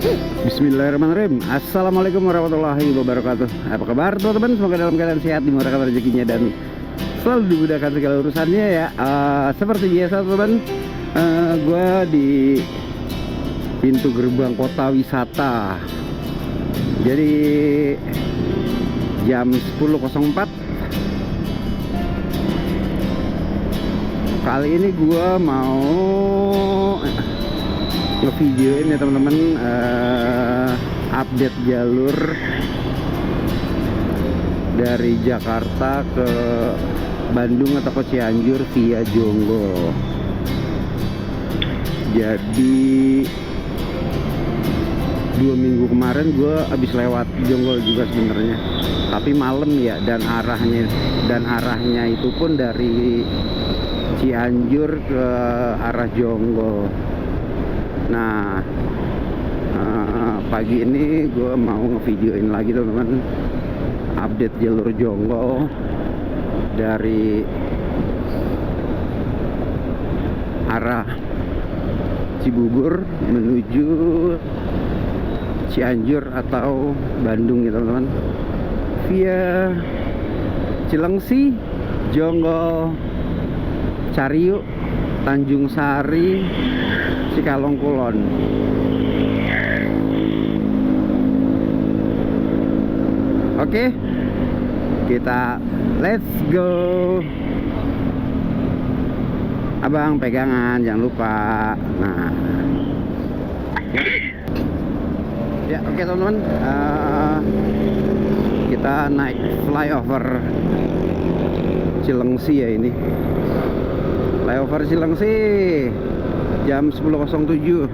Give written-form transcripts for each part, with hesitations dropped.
Bismillahirrahmanirrahim. Assalamualaikum warahmatullahi wabarakatuh. Apa kabar teman-teman? Semoga dalam keadaan sehat, dimurahkan rezekinya dan selalu dimudahkan segala urusannya ya. Seperti biasa teman-teman, gue di pintu gerbang kota wisata. Jadi jam 10.04. Kali ini gue mau ngevideoin ya teman-teman, update jalur dari Jakarta ke Bandung atau ke Cianjur via Jonggol. Jadi 2 minggu kemarin gue habis lewat Jonggol juga sebenarnya, tapi malam ya, dan arahnya itu pun dari Cianjur ke arah Jonggol. Nah, pagi ini gue mau ngevideoin lagi teman-teman, update jalur Jonggol dari arah Cibubur menuju Cianjur atau Bandung ya teman-teman, via Cilengsi, Jonggol, Cariu, Tanjung Sari, Cikalong Kulon. Oke, kita let's go. Abang pegangan, jangan lupa. Nah, ya oke teman-teman, kita naik flyover Cilengsi ya ini. Flyover Cilengsi jam 10.07.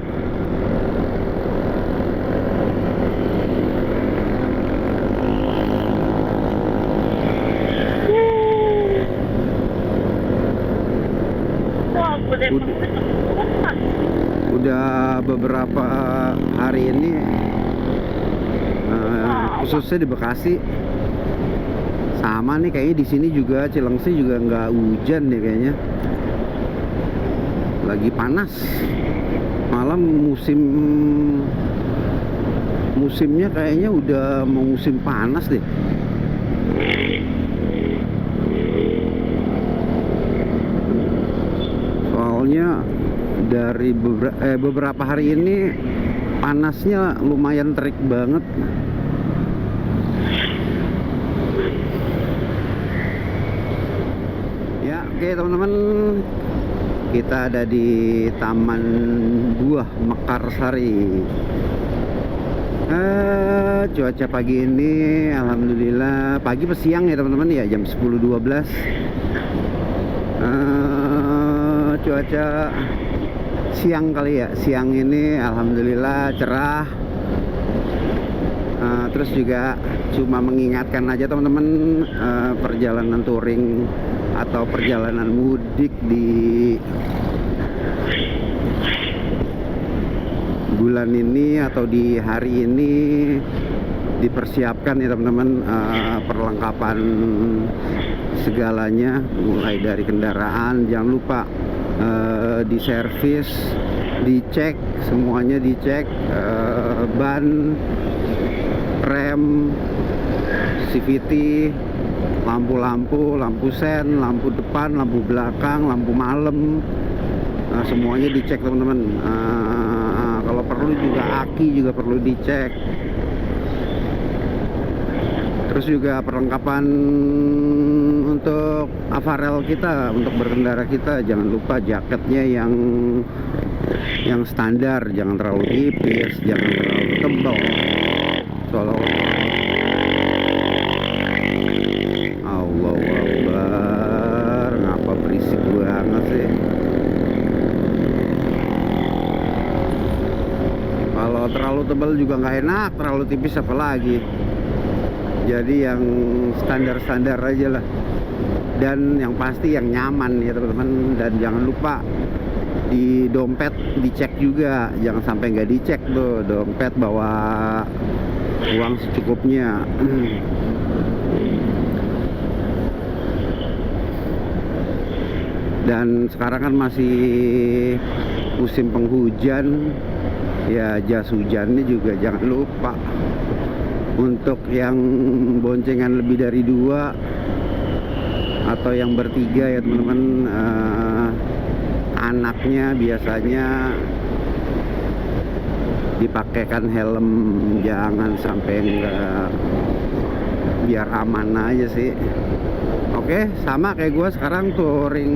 Udah beberapa hari ini, khususnya di Bekasi, sama nih kayaknya di sini juga Cilengsi juga nggak hujan nih kayaknya. Lagi panas, malam musimnya kayaknya udah mau musim panas deh. Soalnya dari beberapa hari ini panasnya lumayan terik banget. Ya oke teman-teman, kita ada di Taman Buah Mekarsari. Cuaca pagi ini alhamdulillah, pagi siang ya teman-teman ya, jam 10.12. Cuaca siang kali ya, siang ini alhamdulillah cerah. Terus juga cuma mengingatkan aja teman-teman, perjalanan touring atau perjalanan mudik di bulan ini atau di hari ini dipersiapkan ya teman-teman, perlengkapan segalanya, mulai dari kendaraan jangan lupa diservis, dicek, semuanya dicek, ban, rem, CVT, lampu-lampu, lampu sen, lampu depan, lampu belakang, lampu malam, semuanya dicek teman-teman. Kalau perlu juga aki juga perlu dicek. Terus juga perlengkapan untuk aparel kita, untuk berkendara kita, jangan lupa jaketnya yang standar, jangan terlalu tipis, jangan terlalu tebal. Allahu Akbar, ngapa berisik banget sih? Kalau terlalu tebal juga nggak enak, terlalu tipis apalagi. Jadi yang standar-standar aja lah, dan yang pasti yang nyaman ya teman-teman. Dan jangan lupa di dompet dicek juga, jangan sampai nggak dicek tuh dompet, bawa uang secukupnya. Dan sekarang kan masih musim penghujan, Ya jas hujannya juga jangan lupa. Untuk yang boncengan lebih dari 2 atau yang bertiga ya teman-teman, anaknya biasanya dipakaikan helm, jangan sampai enggak, biar aman aja sih. Oke, sama kayak gue sekarang touring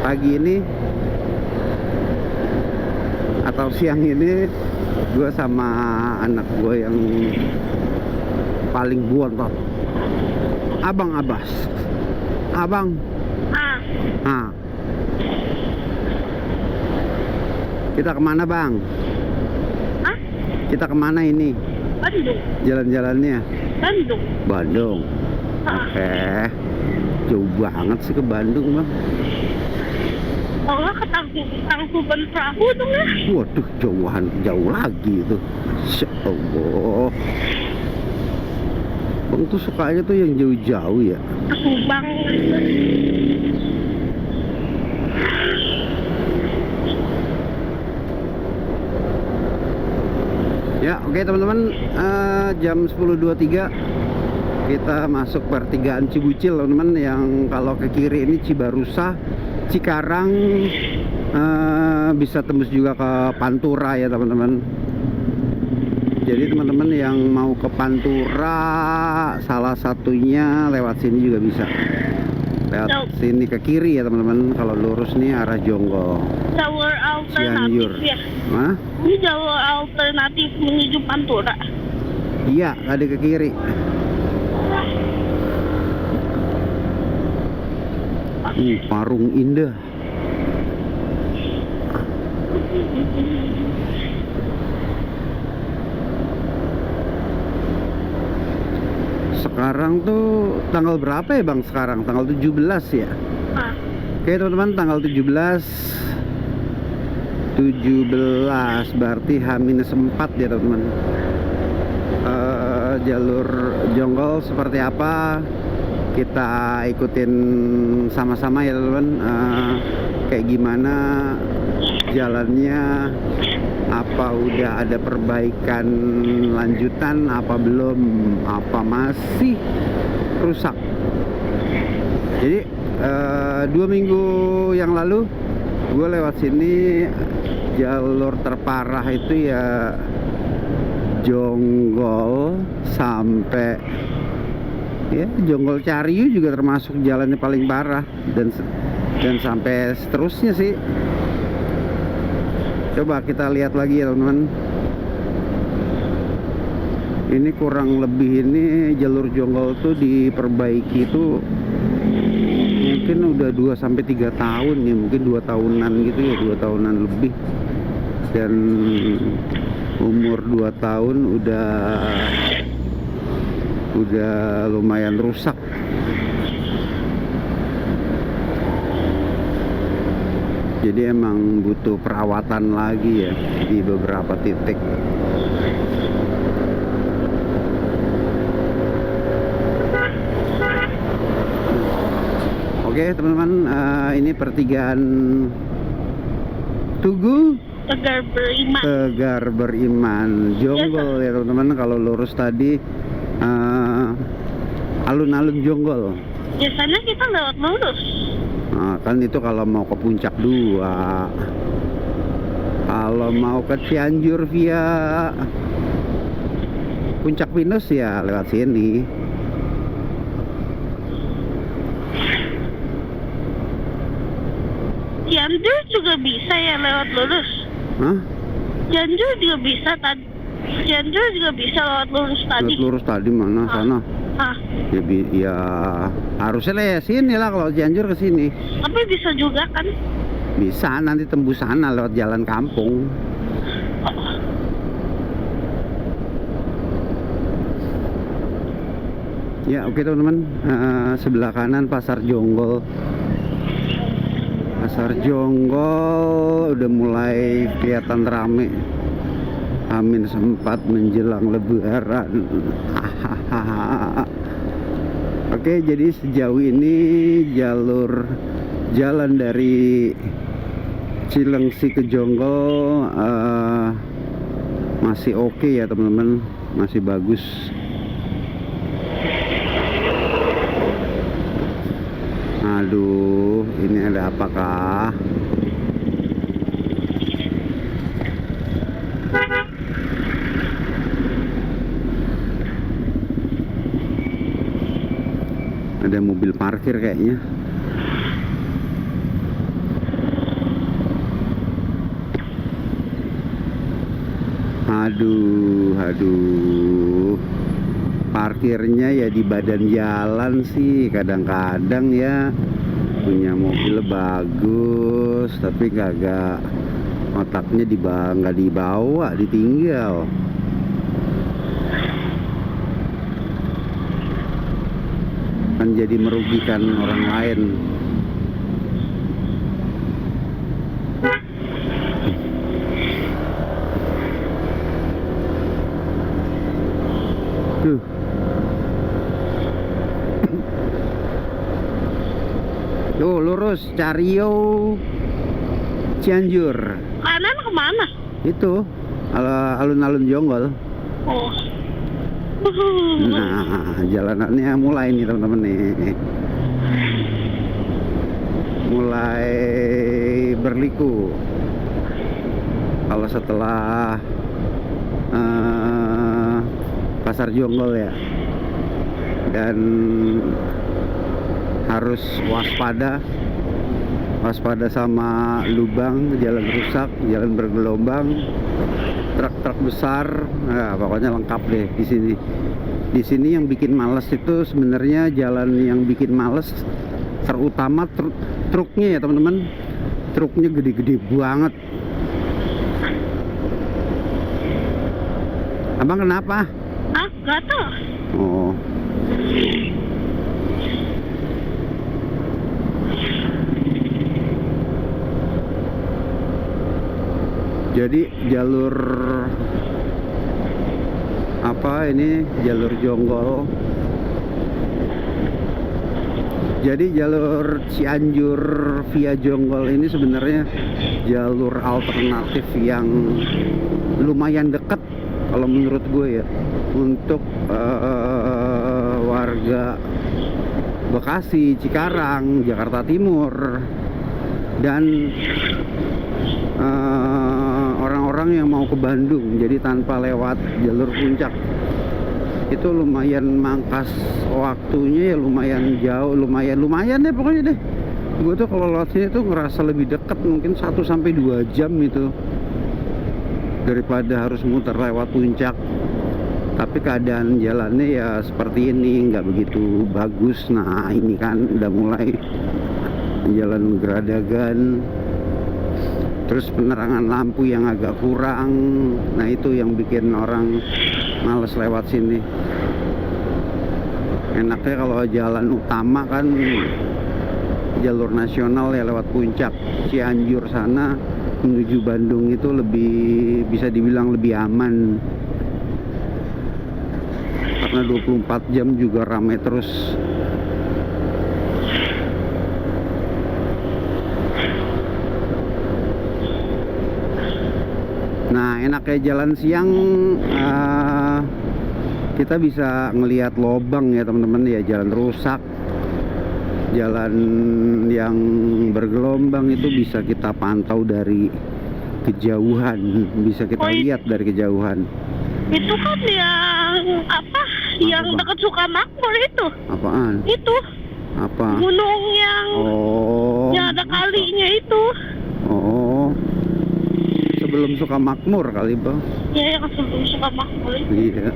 pagi ini atau siang ini, gue sama anak gue yang paling bontot, Abang Abbas. Abang, kita kemana bang? Hah? Kita kemana ini? Bandung. Jalan-jalannya? Bandung. Bandung. Oke. Jauh banget sih ke Bandung bang. Oh nggak ke Tangkuban Perahu dong ya? Waduh, jauh lagi itu. Masya Allah. Bang tuh sukanya tuh yang jauh-jauh ya. Ke Subang. Ya, oke teman-teman, jam 10.23 kita masuk pertigaan Cibucil teman-teman, yang kalau ke kiri ini Cibarusah, Cikarang, bisa tembus juga ke Pantura ya teman-teman. Jadi teman-teman yang mau ke Pantura, salah satunya lewat sini juga bisa. Lewat sini ke kiri ya teman-teman. Kalau lurus nih arah Jonggol, Jalur Cianjur. alternatif ya? Hah? Ini jalur alternatif menuju Pantura. Iya, ada ke kiri. Parung Indah. Sekarang tuh tanggal berapa ya bang? Sekarang tanggal 17 ya. Oke teman-teman, tanggal 17 berarti H-4 ya teman-teman. Jalur Jonggol seperti apa kita ikutin sama-sama ya teman-teman. Kayak gimana jalannya, apa udah ada perbaikan lanjutan, apa belum, apa masih rusak. Jadi 2 minggu yang lalu gue lewat sini, jalur terparah itu ya Jonggol sampai ya Jonggol Cariu juga termasuk jalannya paling parah, dan sampai seterusnya sih. Coba kita lihat lagi ya teman-teman. Ini kurang lebih ini jalur Jonggol tuh diperbaiki itu mungkin udah 2-3 tahun ya, mungkin 2 tahunan gitu ya, 2 tahunan lebih. Dan umur 2 tahun udah lumayan rusak. Jadi emang butuh perawatan lagi ya di beberapa titik. Oke teman-teman, ini pertigaan Tugu Tegar Beriman Jonggol ya teman-teman. Kalau lurus tadi alun-alun Jonggol. Biasanya kita lewat lurus. Nah, kan itu kalau mau ke Puncak 2. Kalau mau ke Cianjur via Puncak Pinus ya lewat sini. Cianjur juga bisa ya lewat lurus. Hah? Cianjur juga bisa tadi. Cianjur juga bisa lewat lurus tadi. Lewat lurus tadi mana? Sana. Ya, ya harusnya lah ya sini lah kalau Cianjur ke sini. Tapi bisa juga kan? Bisa, nanti tembus sana lewat jalan kampung. Ya oke teman-teman, sebelah kanan Pasar Jonggol. Pasar Jonggol udah mulai kelihatan rame. H-4 menjelang Lebaran. Oke, jadi sejauh ini jalan dari Cilengsi ke Jonggol masih oke ya teman-teman, masih bagus. Aduh, ini ada apakah? Ada mobil parkir kayaknya. Aduh, parkirnya ya di badan jalan sih. Kadang-kadang ya punya mobil bagus, tapi kagak, otaknya nggak dibawa, ditinggal. Kan jadi merugikan orang lain. Tuh. Tuh lurus Cario Cianjur. Kanan kemana? Itu alun-alun Jonggol. Oh. Nah, jalanannya mulai nih teman-teman nih. Mulai berliku. Kalau setelah Pasar Jonggol ya. Dan harus waspada sama lubang, jalan rusak, jalan bergelombang, truk-truk besar. Nah, pokoknya lengkap deh di sini. Di sini yang bikin males itu sebenarnya jalan yang bikin males terutama truknya ya teman-teman. Truknya gede-gede banget. Abang kenapa? Ah, gatal. Oh. Jadi jalur apa ini? Jalur Jonggol. Jadi jalur Cianjur via Jonggol ini sebenarnya jalur alternatif yang lumayan dekat kalau menurut gue ya, untuk warga Bekasi, Cikarang, Jakarta Timur, dan orang-orang yang mau ke Bandung. Jadi tanpa lewat jalur puncak itu lumayan mangkas waktunya ya, lumayan jauh, lumayan deh pokoknya deh. Gue tuh kalau lewat sini tuh ngerasa lebih dekat, mungkin 1-2 jam itu daripada harus muter lewat puncak. Tapi keadaan jalannya ya seperti ini, nggak begitu bagus. Nah ini kan udah mulai jalan geradagan, terus penerangan lampu yang agak kurang. Nah itu yang bikin orang males lewat sini. Enaknya kalau jalan utama kan jalur nasional ya, lewat puncak Cianjur sana menuju Bandung itu lebih, bisa dibilang lebih aman, karena 24 jam juga ramai terus. Nah enaknya jalan siang kita bisa ngelihat lobang ya teman-teman ya, jalan rusak, jalan yang bergelombang itu bisa kita pantau dari kejauhan, bisa kita lihat dari kejauhan. Itu kan yang apa? Yang dekat Sukamakmur itu. Apaan? Itu. Apa? Gunung yang yang ada kalinya itu. Oh. Sebelum Sukamakmur kali, Bang. Ya, yang sebelum Sukamakmur. Iya.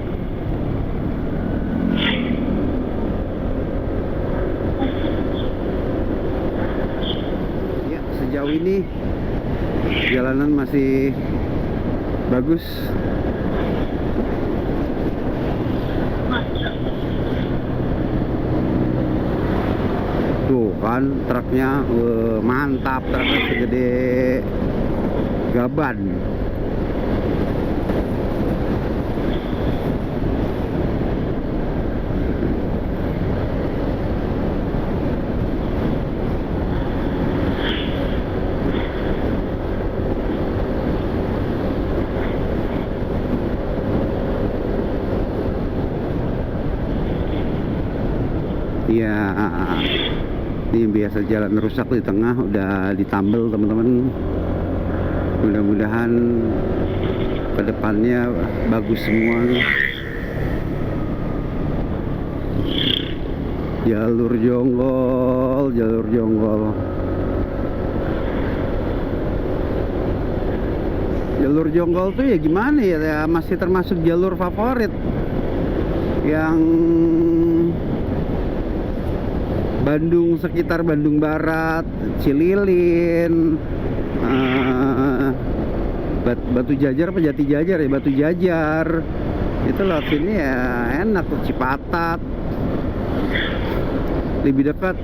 Ya, sejauh ini jalanan masih bagus. Tuh kan truknya mantap, truknya segede gaban. Ya, ini biasa jalan rusak di tengah udah ditambal teman-teman. Mudah-mudahan kedepannya bagus semua. Jalur jonggol, jalur jonggol. Jalur jonggol tuh ya gimana ya, masih termasuk jalur favorit yang Bandung, sekitar Bandung Barat, Cililin, Batu Jajar apa Jati Jajar ya, Batu Jajar itu lewat sini ya enak tuh. Cipatat lebih dekat,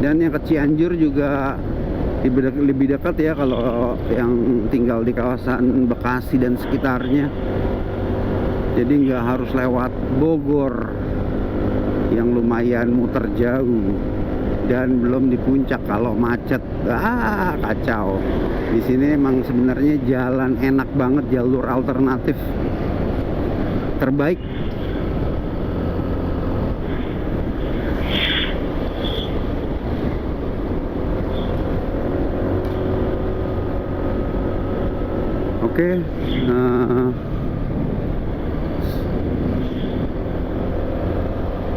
dan yang ke Cianjur juga lebih dekat ya kalau yang tinggal di kawasan Bekasi dan sekitarnya. Jadi nggak harus lewat Bogor yang lumayan muter jauh, dan belum di puncak kalau macet. Kacau. Di sini emang sebenarnya jalan enak banget, jalur alternatif terbaik. Oke,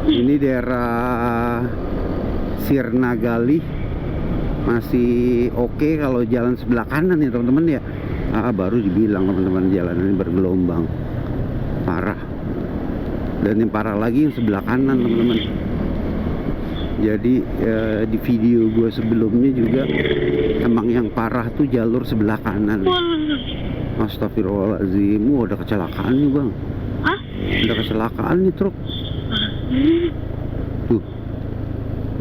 ini daerah Sirnagali masih oke kalau jalan sebelah kanan ya teman-teman ya. Baru dibilang teman-teman jalan ini bergelombang parah, dan yang parah lagi yang sebelah kanan teman-teman. Jadi di video gue sebelumnya juga emang yang parah tuh jalur sebelah kanan. Astagfirullahaladzim, ada kecelakaan nih bang. Hah? Ada kecelakaan nih truk. Tuh,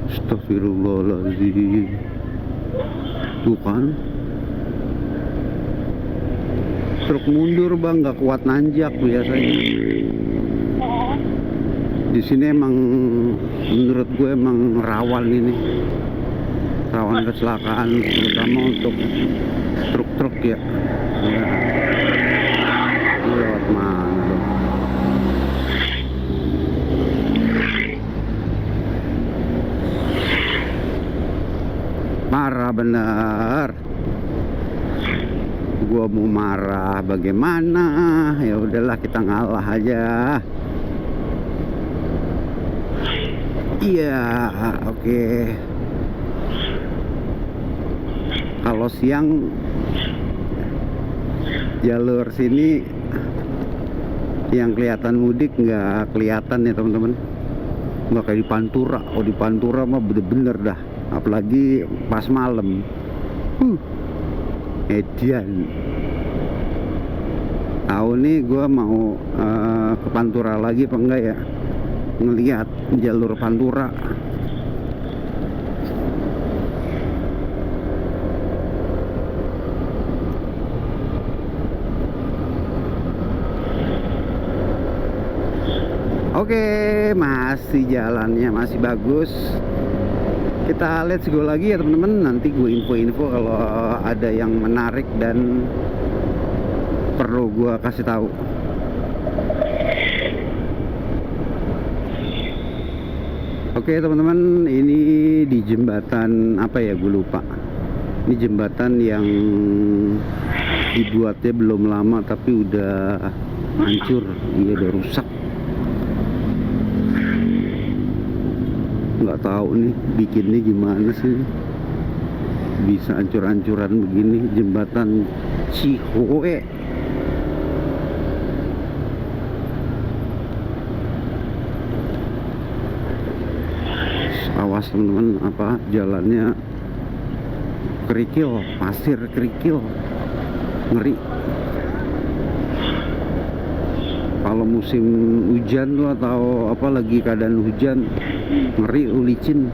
astagfirullahaladzim. Tuh kan, truk mundur bang, nggak kuat nanjak biasanya. Di sini emang menurut gue emang rawan ini, rawan kecelakaan, terutama untuk truk-truk ya. Lewat mana dong? Marah bener. Gua mau marah bagaimana? Ya udahlah, kita ngalah aja. Iya, oke. Kalau siang jalur sini yang kelihatan mudik nggak kelihatan ya teman-teman, nggak kayak di Pantura. Oh, di Pantura mah bener-bener dah, apalagi pas malam. Edian. Tahu nih gua mau ke Pantura lagi apa enggak ya, ngelihat jalur Pantura. Oke, masih jalannya masih bagus. Kita let's go lagi ya teman-teman. Nanti gue info-info kalau ada yang menarik dan perlu gue kasih tahu. Oke teman-teman, ini di jembatan apa ya, gue lupa. Ini jembatan yang dibuatnya belum lama tapi udah hancur, iya udah rusak. Nggak tahu nih bikinnya gimana sih, bisa hancur-hancuran begini. Jembatan Cihoe. Awas teman-teman, apa jalannya kerikil, pasir kerikil, ngeri. Kalau musim hujan tuh atau apa lagi keadaan hujan, ngeri, licin.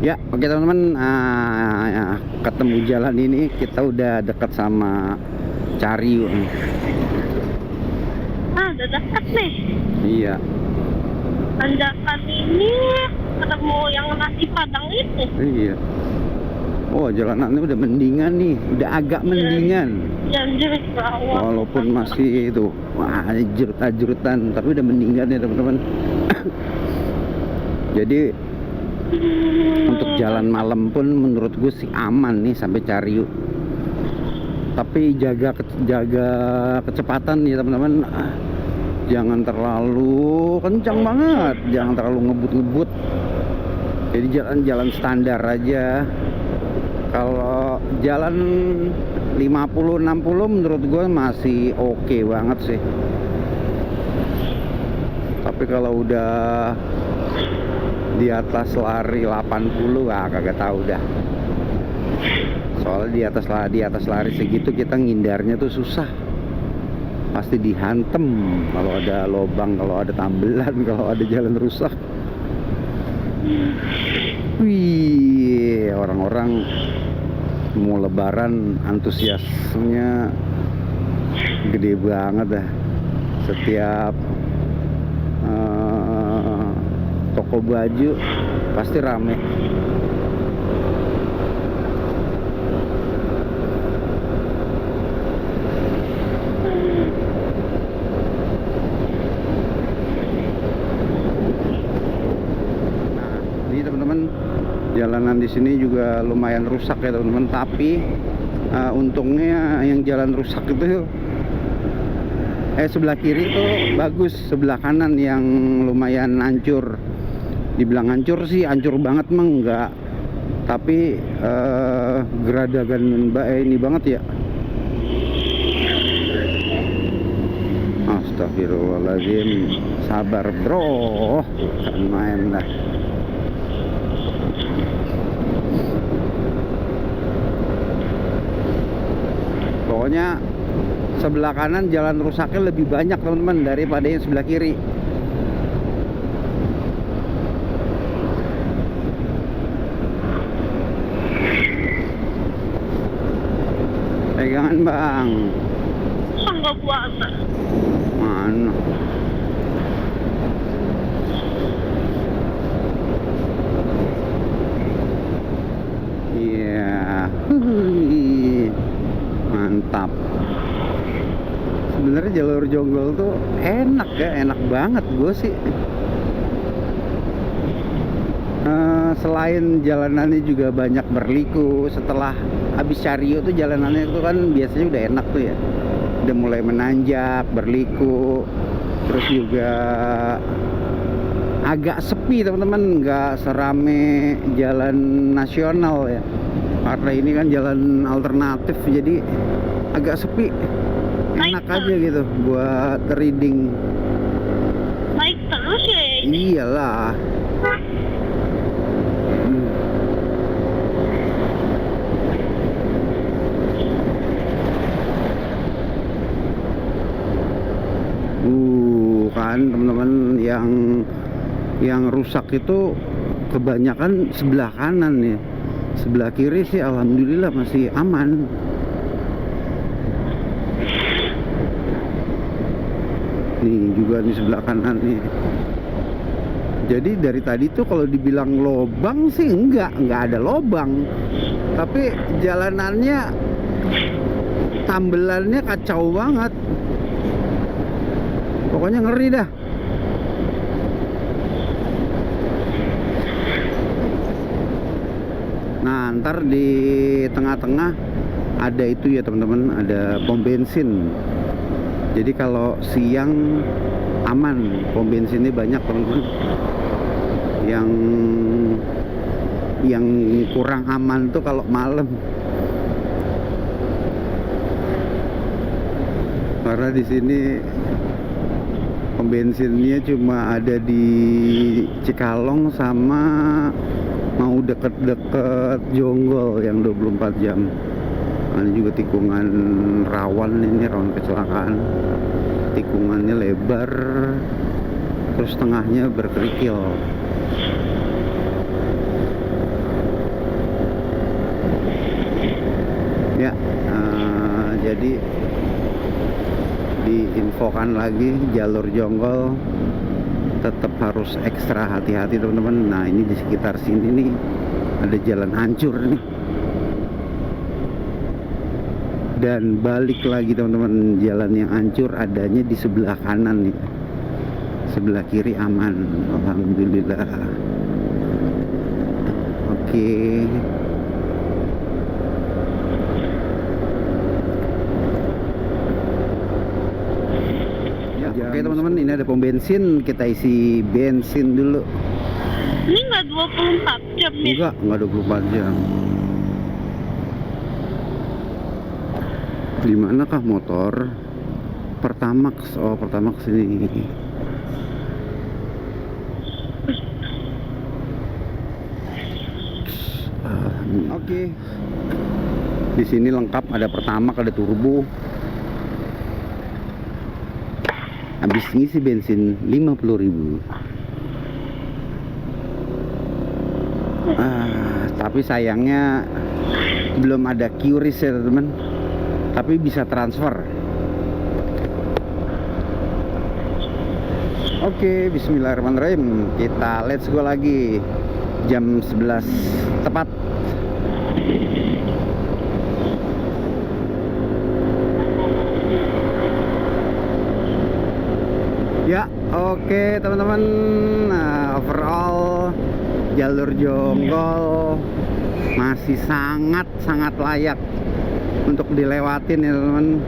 Ya, oke teman-teman, ketemu jalan ini kita udah dekat sama Cariu. Udah dekat nih. Iya. Tanjakan ini ketemu yang nasi padang itu. Iya. Oh, jalanannya udah mendingan nih, udah agak mendingan. Jangan bawah. Walaupun masih itu, wah, ajrut-ajrutan, tapi udah mendingan ya teman-teman. Jadi untuk jalan malam pun menurut gue sih aman nih sampai Cariu. Tapi jaga kecepatan ya teman-teman. Jangan terlalu kencang banget, jangan terlalu ngebut-ngebut. Jadi jalan standar aja. Kalau jalan 50-60 menurut gue masih oke banget sih. Tapi kalau udah di atas lari 80, kagak tahu dah. Soalnya di atas lari segitu kita ngindarnya tuh susah. Pasti dihantem kalau ada lobang, kalau ada tambelan, kalau ada jalan rusak. Wih, orang-orang mau lebaran antusiasnya gede banget dah. Setiap toko baju pasti rame. Jalanan di sini juga lumayan rusak ya teman-teman, tapi untungnya yang jalan rusak itu sebelah kiri itu bagus, sebelah kanan yang lumayan hancur. Dibilang hancur sih hancur banget mah enggak, tapi geradagan ini banget ya. Astagfirullahaladzim, sabar bro, kan main dah. Pokoknya sebelah kanan jalan rusaknya lebih banyak teman-teman daripada yang sebelah kiri. Pegangan bang. Enggak puasa. Mana? Iya. Mantap. Sebenarnya jalur jonggol tuh enak ya, enak banget gue sih. Selain jalanannya juga banyak berliku. Setelah habis Cariu tuh jalanannya itu kan biasanya udah enak tuh ya, udah mulai menanjak, berliku. Terus juga agak sepi teman-teman, nggak serame jalan nasional ya, karena ini kan jalan alternatif jadi agak sepi. Enak aja gitu buat riding. Naik terus ya ini? Iyalah. Kan teman-teman, yang rusak itu kebanyakan sebelah kanan ya. Sebelah kiri sih alhamdulillah masih aman. Nih juga di sebelah kanan nih. Jadi dari tadi tuh kalau dibilang lobang sih enggak ada lobang. Tapi jalanannya, tambelannya kacau banget. Pokoknya ngeri dah. Nah, ntar di tengah-tengah ada itu ya teman-teman, ada pom bensin. Jadi kalau siang aman, pom bensinnya banyak teman-teman. Yang kurang aman tuh kalau malam. Karena di sini pom bensinnya cuma ada di Cikalong sama mau deket-deket Jonggol yang 24 jam. Ini juga tikungan rawan, ini rawan kecelakaan. Tikungannya lebar, terus tengahnya berkerikil. Jadi diinfokan lagi jalur jonggol tetap harus ekstra hati-hati teman-teman. Nah ini di sekitar sini nih ada jalan hancur nih, dan balik lagi teman-teman, jalan yang hancur adanya di sebelah kanan nih, sebelah kiri aman, alhamdulillah. Oke. Oke teman-teman, ini ada pom bensin, kita isi bensin dulu. Ini nggak 24 jam ya? Enggak 24 jam. Di mana kah motor? Pertamax, oh Pertamax ini. Oke. Di sini lengkap, ada Pertamax, ada turbo. Habis ngisi bensin 50.000. Tapi sayangnya belum ada QRIS ya teman, tapi bisa transfer. Oke, bismillahirrahmanirrahim. Kita let's go lagi. Jam 11 tepat. Ya, oke teman-teman. Nah, overall jalur jonggol masih sangat layak untuk dilewatin ya teman.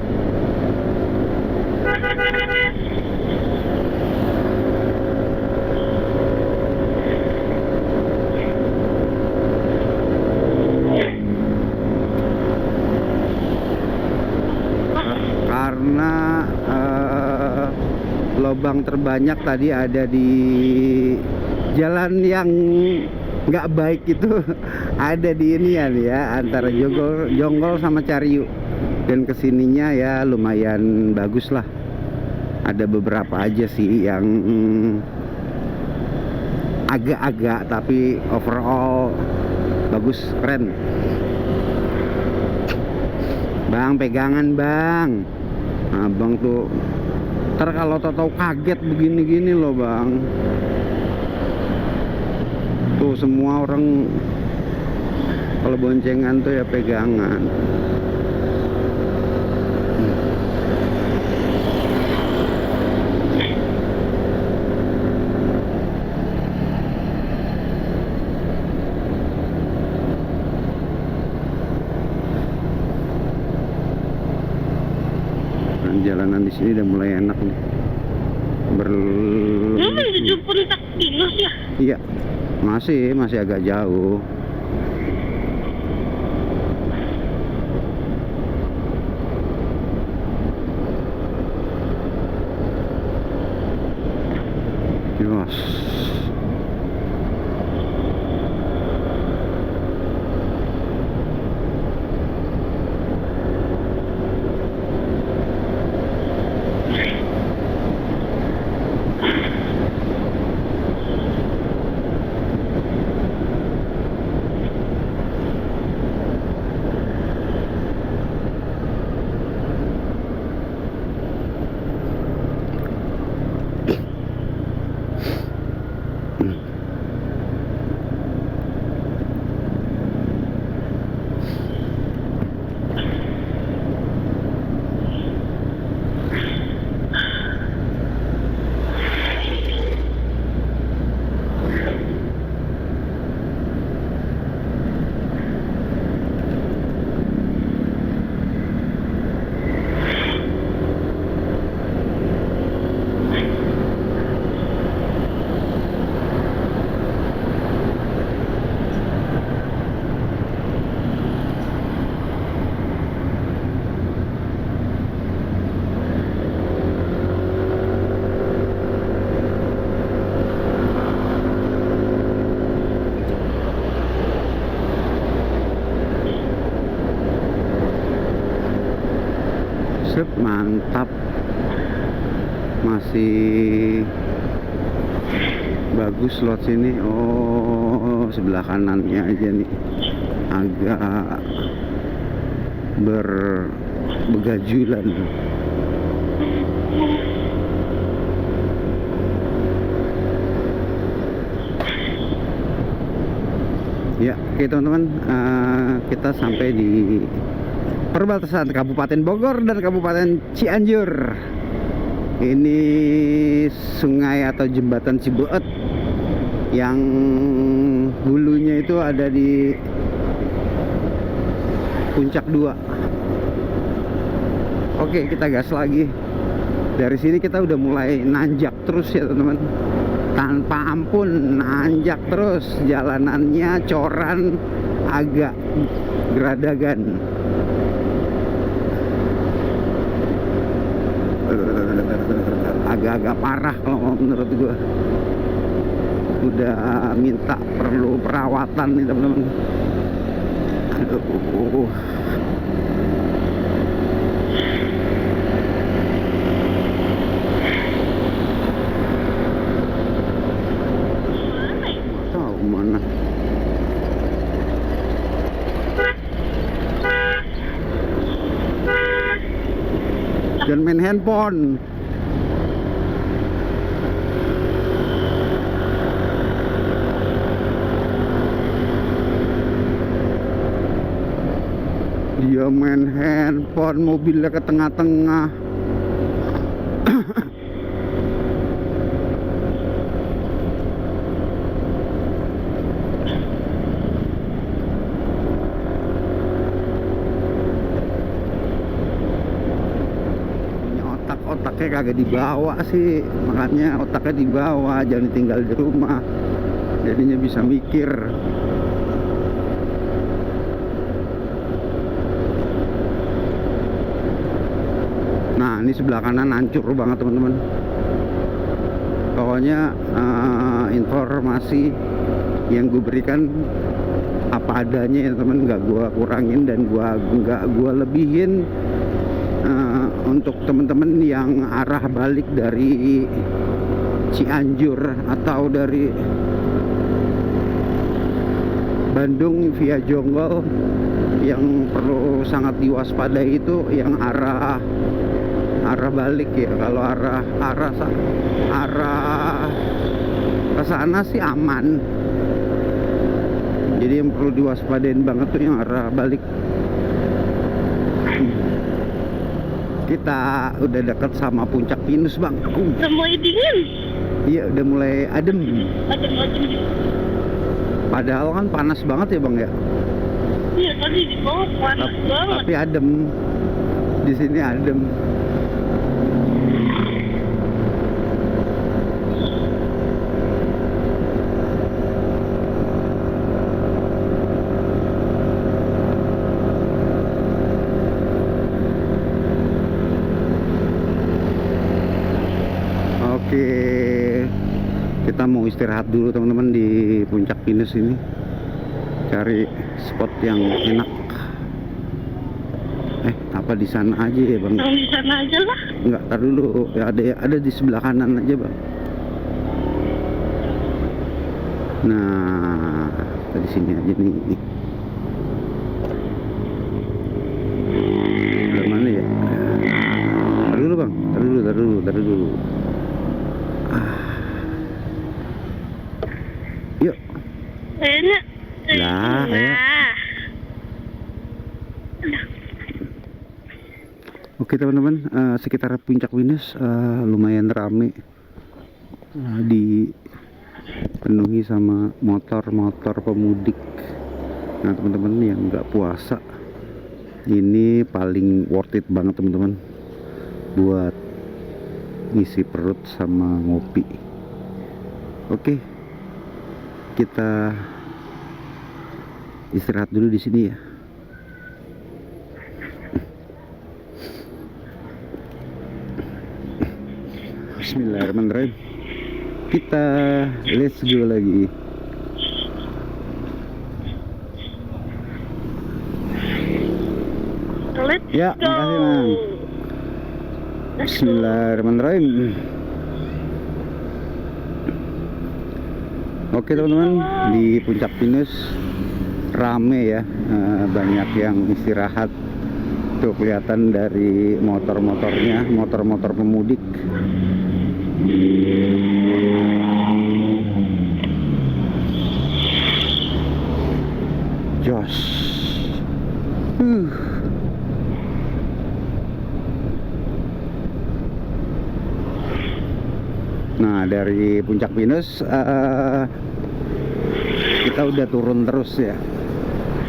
Karena lubang terbanyak tadi ada di jalan yang nggak baik itu, ada di ini ya, antara jonggol sama Cariu, dan kesininya ya lumayan bagus lah. Ada beberapa aja sih yang agak-agak, tapi overall bagus, keren. Bang, pegangan bang. Nah, bang tuh ntar kalau tahu kaget begini-gini loh bang. Tuh semua orang kalau boncengan tuh ya pegangan. Jalanan di sini udah mulai enak nih. Lu 70 kilo ya? Iya, masih agak jauh. Yos. Sip, mantap. Masih bagus slot sini. Oh, sebelah kanannya aja nih agak begajulan. Ya, oke teman-teman, kita sampai di perbatasan Kabupaten Bogor dan Kabupaten Cianjur. Ini sungai atau jembatan Cibeet yang hulunya itu ada di Puncak 2. Oke, kita gas lagi. Dari sini kita udah mulai nanjak terus ya teman-teman, tanpa ampun, nanjak terus. Jalanannya coran, agak geradagan. Agak-agak parah kalau menurut gua. Udah minta perlu perawatan nih teman-teman. Aduh. Tahu mana? Jangan main handphone. Dia main handphone, mobilnya ke tengah-tengah. Otaknya kagak dibawa sih, makanya otaknya dibawa, jangan tinggal di rumah, jadinya bisa mikir. Nah, ini sebelah kanan hancur banget teman-teman. Pokoknya informasi yang gue berikan apa adanya ya teman, nggak gue kurangin dan nggak gue lebihin. Untuk teman-teman yang arah balik dari Cianjur atau dari Bandung via Jonggol, yang perlu sangat diwaspadai itu yang arah balik ya. Kalau arah ke sana sih aman. Jadi yang perlu diwaspadain banget tuh yang arah balik. Kita udah dekat sama Puncak Pinus bang. Udah mulai dingin. Iya, udah mulai adem. Adem. Padahal kan panas banget ya bang ya. Iya, tadi di bawah panas banget. Tapi adem. Di sini adem. Oke, kita mau istirahat dulu teman-teman di Puncak Pinus ini, cari spot yang enak. Apa di sana aja ya bang? Di sana aja lah. Enggak, tar dulu ya, ada di sebelah kanan aja bang. Nah, di sini aja nih. Sebelah mana ya? Tar dulu bang, tar dulu. Yuk. Enak. Lah, ayo. Oke teman-teman, sekitar Puncak Pinus lumayan rame, dipenuhi sama motor-motor pemudik. Nah teman-teman yang nggak puasa, ini paling worth it banget teman-teman buat ngisi perut sama ngopi. Oke, kita istirahat dulu di sini ya. Bismillahirrahmanirrahim. Kita let's go lagi. Let's Ya, go. makasih Mang. Bismillahirrahmanirrahim. Oke teman-teman, di Puncak Pinus rame ya, banyak yang istirahat Tuh kelihatan dari motor-motornya, motor-motor pemudik. Jos. Nah, dari Puncak Pinus kita udah turun terus ya.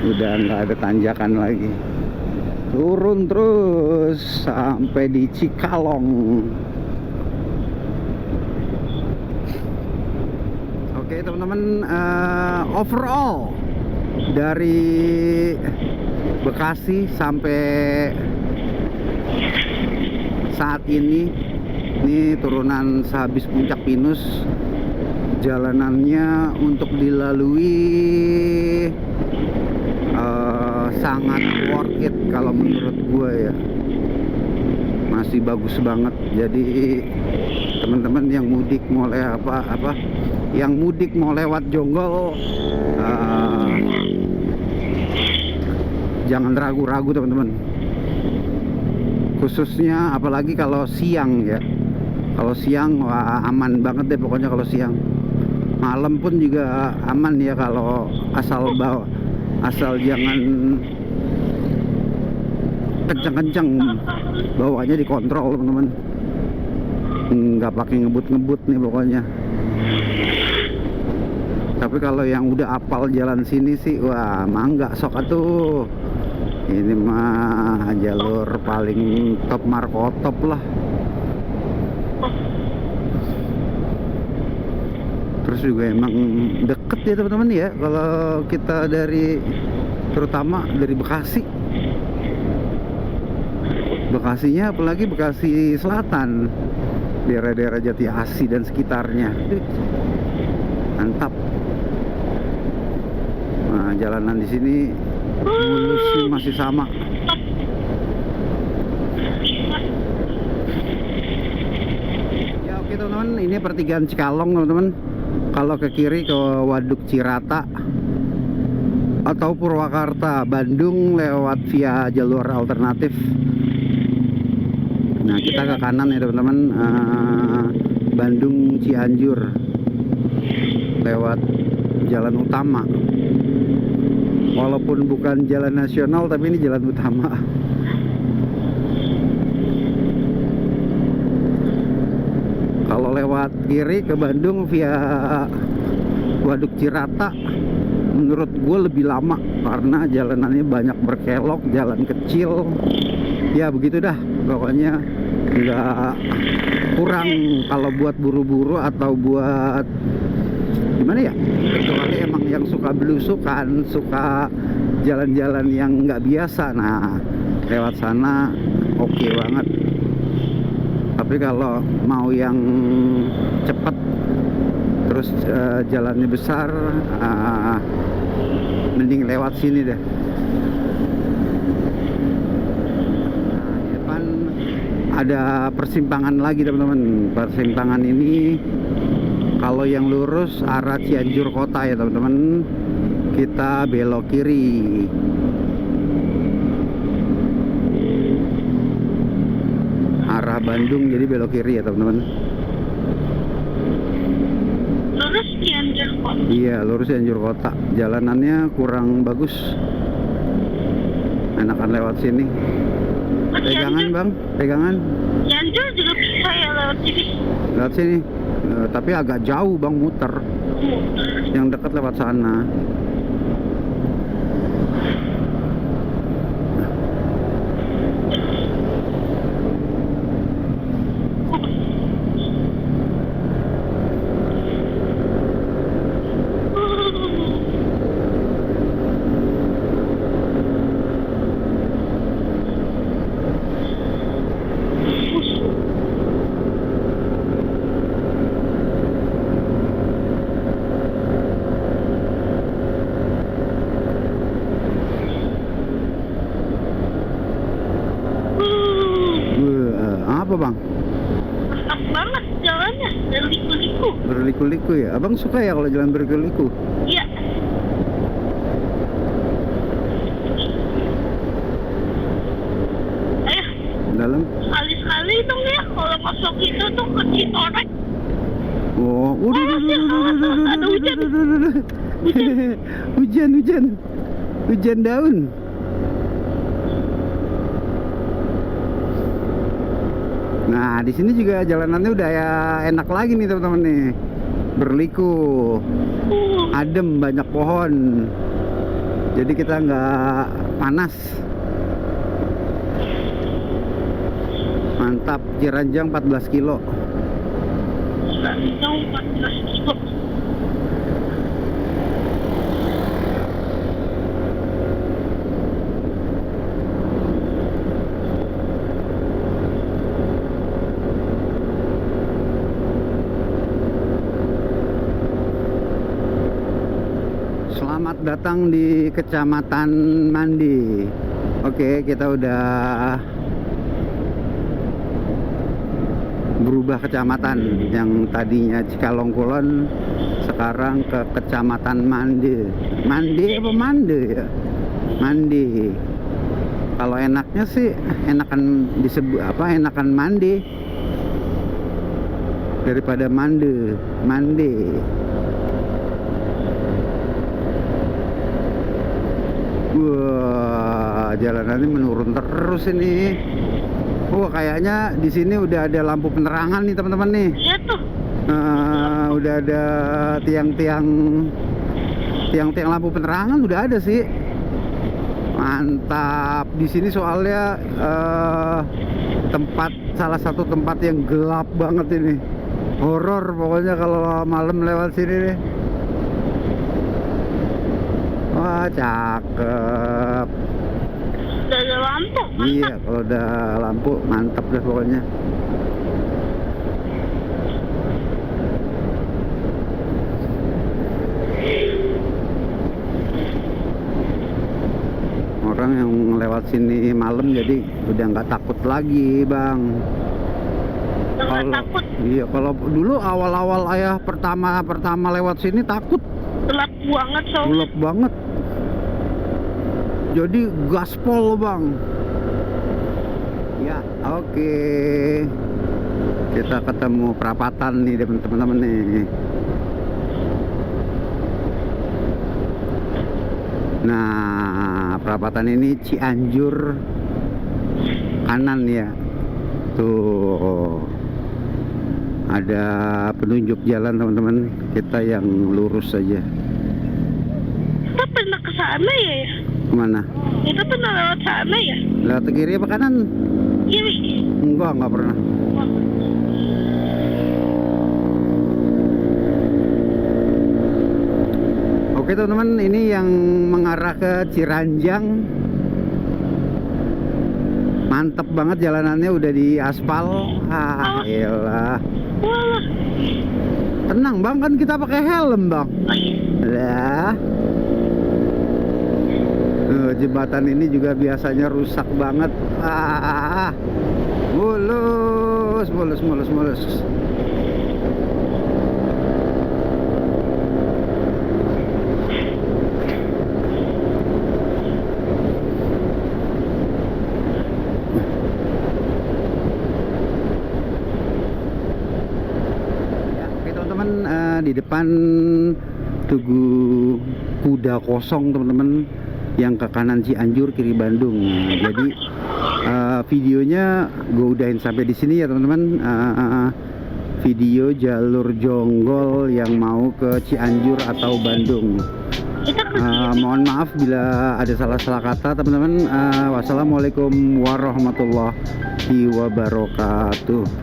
Udah nggak ada tanjakan lagi. Turun terus sampai di Cikalong. Oke teman-teman, overall dari Bekasi sampai saat ini turunan sehabis Puncak Pinus, jalanannya untuk dilalui sangat worth it kalau menurut gue ya. Masih bagus banget. Jadi teman-teman yang mudik mau yang mudik mau lewat Jonggol, jangan ragu-ragu teman-teman. Khususnya apalagi kalau siang ya. Kalau siang wah, aman banget deh pokoknya kalau siang. Malam pun juga aman ya kalau asal jangan kencang-kencang bawanya, dikontrol teman-teman. Nggak pakai ngebut-ngebut nih pokoknya. Tapi kalau yang udah apal jalan sini sih wah mangga sok atuh. Ini mah jalur paling top markotop lah. Terus juga emang deket ya teman-teman ya kalau kita terutama dari Bekasinya, apalagi Bekasi Selatan, daerah-daerah Jati Asih dan sekitarnya. Mantap. Nah, jalanan di sini mulusnya masih sama. Ya oke teman-teman, ini pertigaan Cikalong teman-teman. Kalau ke kiri ke Waduk Cirata atau Purwakarta, Bandung lewat via jalur alternatif. Nah kita ke kanan ya teman-teman, Bandung Cianjur lewat jalan utama. Walaupun bukan jalan nasional tapi ini jalan utama. Kalau lewat kiri ke Bandung via Waduk Cirata, menurut gue lebih lama karena jalanannya banyak berkelok, jalan kecil. Ya begitu dah, pokoknya nggak kurang kalau buat buru-buru atau buat gimana ya, kecuali emang yang suka belusukan, suka jalan-jalan yang nggak biasa, nah lewat sana oke banget. Tapi kalau mau yang cepet terus jalannya besar, mending lewat sini deh. Depan ada persimpangan lagi teman-teman. Persimpangan ini kalau yang lurus arah Cianjur kota ya teman-teman, kita belok kiri. Arah Bandung jadi belok kiri ya teman-teman. Lurus Cianjur kota. Iya, lurus Cianjur kota. Jalanannya kurang bagus. Enakan lewat sini. Pegangan bang, pegangan. Cianjur juga bisa ya lewat sini. Lewat sini. Tapi agak jauh bang, muter. Yang dekat lewat sana. Apa bang? Mantap banget jalannya, dan liku-liku. Berliku-liku ya? Abang suka ya kalau jalan berliku-liku? Iya. masuk itu tuh ke Citorek. Oh, udah. Ada hujan. Hujan daun. Nah, di sini juga jalanannya udah ya enak lagi nih teman-teman nih. Berliku, adem, banyak pohon. Jadi kita nggak panas. Mantap, Ciranjang 14 kilo. Ciranjang 14 kilo. Selamat datang di Kecamatan Mandi. Oke, kita udah berubah kecamatan. Yang tadinya Cikalongkulon sekarang ke Kecamatan Mandi. Mandi apa Mande ya? Mandi. Kalau enaknya sih enakan disebut apa? Enakan Mandi daripada Mande. Mandi. Wah, jalanannya menurun terus ini. Wah, kayaknya di sini udah ada lampu penerangan nih teman-teman nih. Iya tuh. Udah ada tiang-tiang lampu penerangan udah ada sih. Mantap. Di sini soalnya salah satu tempat yang gelap banget ini. Horor pokoknya kalau malam lewat sini nih. Wah, cakep. Udah ada lampu, mantap. Iya, kalau udah lampu mantap deh pokoknya. Orang yang lewat sini malam jadi udah nggak takut lagi, Bang. Udah nggak takut. Iya, kalau dulu awal-awal ayah pertama lewat sini takut. Gelap banget soalnya. Gelap banget. Jadi gaspol, Bang. Ya, oke. Kita ketemu perapatan nih teman-teman nih. Nah, perapatan ini Cianjur kanan ya. Tuh. Ada penunjuk jalan teman-teman. Kita yang lurus saja. Kita pernah ke sana ya? Kemana? Kita pernah lewat sana ya? Lewat ke kiri apa kanan? Kiri. Enggak pernah. Oke teman-teman, ini yang mengarah ke Ciranjang. Mantep banget jalanannya, udah di aspal. Elah. Wah. Tenang Bang, kan kita pakai helm Bang. Lah. Jembatan ini juga biasanya rusak banget. Mulus. Di depan Tugu Kuda Kosong teman-teman, yang ke kanan Cianjur kiri Bandung. Jadi videonya gue udahin sampai di sini ya teman-teman. Video jalur jonggol yang mau ke Cianjur atau Bandung. Mohon maaf bila ada salah-salah kata teman-teman. Wassalamualaikum warahmatullahi wabarakatuh.